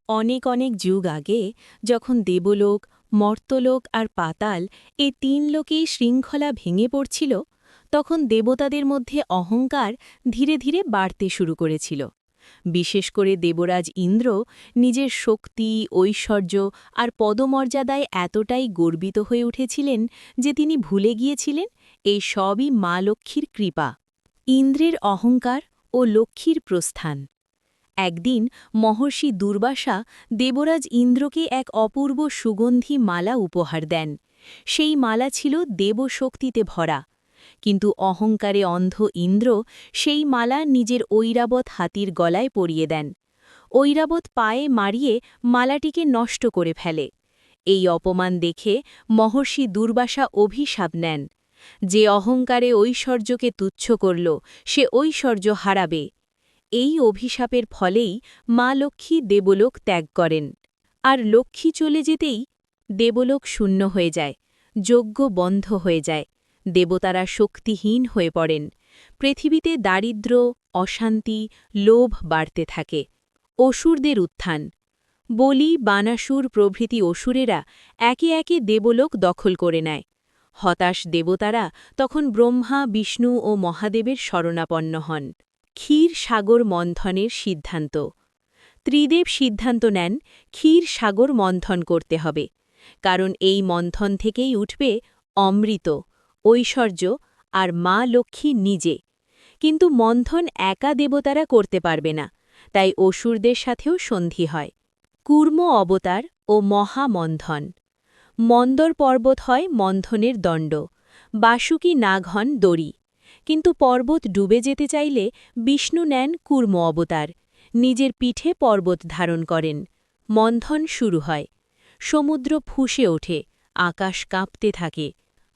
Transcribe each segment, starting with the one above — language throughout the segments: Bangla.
অনেক অনেক যুগ আগে যখন দেবলোক মর্ত্যলোক আর পাতাল এই তিন লোকেই শৃঙ্খলা ভেঙে পড়ছিল তখন দেবতাদের মধ্যে অহংকার ধীরে ধীরে বাড়তে শুরু করেছিল। বিশেষ করে দেবরাজ ইন্দ্র নিজের শক্তি ঐশ্বর্য আর পদমর্যাদায় এতটাই গর্বিত হয়ে উঠেছিলেন যে তিনি ভুলে গিয়েছিলেন এই সবই মা লক্ষ্মীর কৃপা। ইন্দ্রের অহংকার ও লক্ষ্মীর প্রস্থান। একদিন মহর্ষি দুর্বাসা দেবরাজ ইন্দ্রকে এক অপূর্ব সুগন্ধি মালা উপহার দেন। সেই মালা ছিল দেবশক্তিতে ভরা, কিন্তু অহংকারে অন্ধ ইন্দ্র সেই মালা নিজের ঐরাবত হাতির গলায় পরিয়ে দেন। ঐরাবত পায়ে মারিয়ে মালাটিকে নষ্ট করে ফেলে। এই অপমান দেখে মহর্ষি দুর্বাসা অভিশাপ নেন, যে অহংকারে ঐশ্বর্যকে তুচ্ছ করল সে ঐশ্বর্য হারাবে। এই অভিশাপের ফলেই মা লক্ষ্মী দেবলোক ত্যাগ করেন। আর লক্ষ্মী চলে যেতেই দেবলোক শূন্য হয়ে যায়, যজ্ঞ বন্ধ হয়ে যায়, দেবতারা শক্তিহীন হয়ে পড়েন। পৃথিবীতে দারিদ্র্য অশান্তি লোভ বাড়তে থাকে। অসুরদের উত্থান। বলি বানাসুর প্রভৃতি অসুরেরা একে একে দেবলোক দখল করে নেয়। হতাশ দেবতারা তখন ব্রহ্মা বিষ্ণু ও মহাদেবের শরণাপন্ন হন। ক্ষীর সাগর মন্থনের সিদ্ধান্ত। ত্রিদেব সিদ্ধান্ত নেন ক্ষীর সাগর মন্থন করতে হবে, কারণ এই মন্থন থেকেই উঠবে অমৃত ঐশ্বর্য আর মা লক্ষ্মী নিজে। কিন্তু মন্থন একা দেবতারা করতে পারবে না, তাই অসুরদের সাথেও সন্ধি হয়। কূর্ম অবতার ও মহামন্থন। মন্দর পর্বত হয় মন্থনের দণ্ড, বাসুকী নাগ হন দড়ি। কিন্তু পর্বত ডুবে যেতে চাইলে বিষ্ণু নেন কূর্ম অবতার, নিজের পিঠে পর্বত ধারণ করেন। মন্থন শুরু হয়। সমুদ্র ফুঁসে ওঠে, আকাশ কাঁপতে থাকে।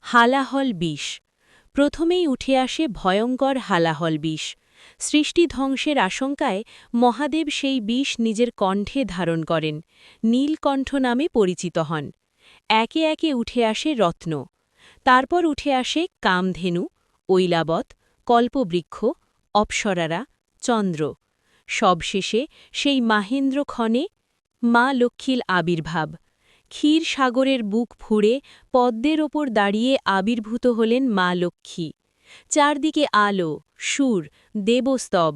হালাহল বিষ। প্রথমেই উঠে আসে ভয়ঙ্কর হালাহল বিষ। সৃষ্টি ধ্বংসের আশঙ্কায় মহাদেব সেই বিষ নিজের কণ্ঠে ধারণ করেন, নীলকণ্ঠ নামে পরিচিত হন। একে একে উঠে আসে রত্ন। তারপর উঠে আসে কামধেনু ঐলাবত কল্পবৃক্ষ অপ্সরারা চন্দ্র। সবশেষে সেই মাহেন্দ্র ক্ষণে মা লক্ষ্মীর আবির্ভাব। ক্ষীর সাগরের বুক ফুঁড়ে পদ্মের ওপর দাঁড়িয়ে আবির্ভূত হলেন মা লক্ষ্মী। চারদিকে আলো সুর দেবস্তব।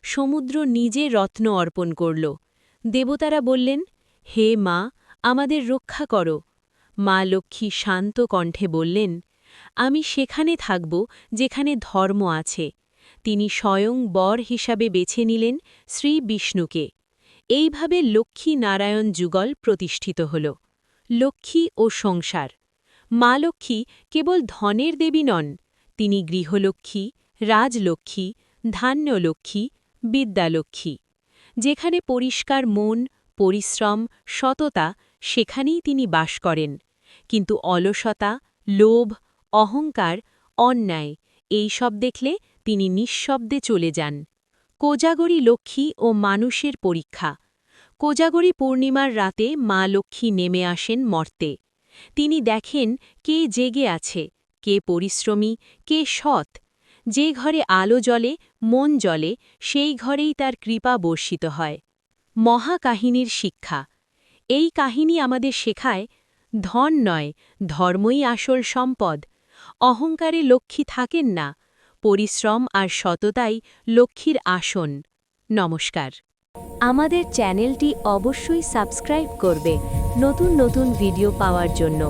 সমুদ্র নিজে রত্ন অর্পণ করল। দেবতারা বললেন, হে মা, আমাদের রক্ষা করো। মা লক্ষ্মী শান্ত কণ্ঠে বললেন, আমি সেখানে থাকব যেখানে ধর্ম আছে। তিনি স্বয়ং বর হিসাবে বেছে নিলেন শ্রী বিষ্ণুকে। এইভাবে লক্ষ্মী নারায়ণ যুগল প্রতিষ্ঠিত হল। লক্ষ্মী ও সংসার। মা লক্ষ্মী কেবল ধনের দেবী নন, তিনি গৃহলক্ষ্মী রাজলক্ষ্মী ধান্যলক্ষ্মী বিদ্যালক্ষ্মী। যেখানে পরিষ্কার মন পরিশ্রম সততা, সেখানেই তিনি বাস করেন। কিন্তু অলসতা লোভ অহংকার অন্যায় এই সব দেখলে তিনি নিঃশব্দে চলে যান। কোজাগরী লক্ষ্মী ও মানুষের পরীক্ষা। কোজাগরী পূর্ণিমার রাতে মা লক্ষ্মী নেমে আসেন মর্তে। তিনি দেখেন কে জেগে আছে, কে পরিশ্রমী কে সৎ। যে ঘরে আলো জ্বলে মন জ্বলে সেই ঘরেই তার কৃপা বর্ষিত হয়। মহাকাহিনীর শিক্ষা। এই কাহিনী আমাদের শেখায়, ধন নয় ধর্মই আসল সম্পদ। অহংকারে লক্ষ্মী থাকেন না, পরিশ্রম আর সততাই লক্ষ্মীর আসন। নমস্কার। আমাদের চ্যানেলটি অবশ্যই সাবস্ক্রাইব করবে নতুন নতুন ভিডিও পাওয়ার জন্য।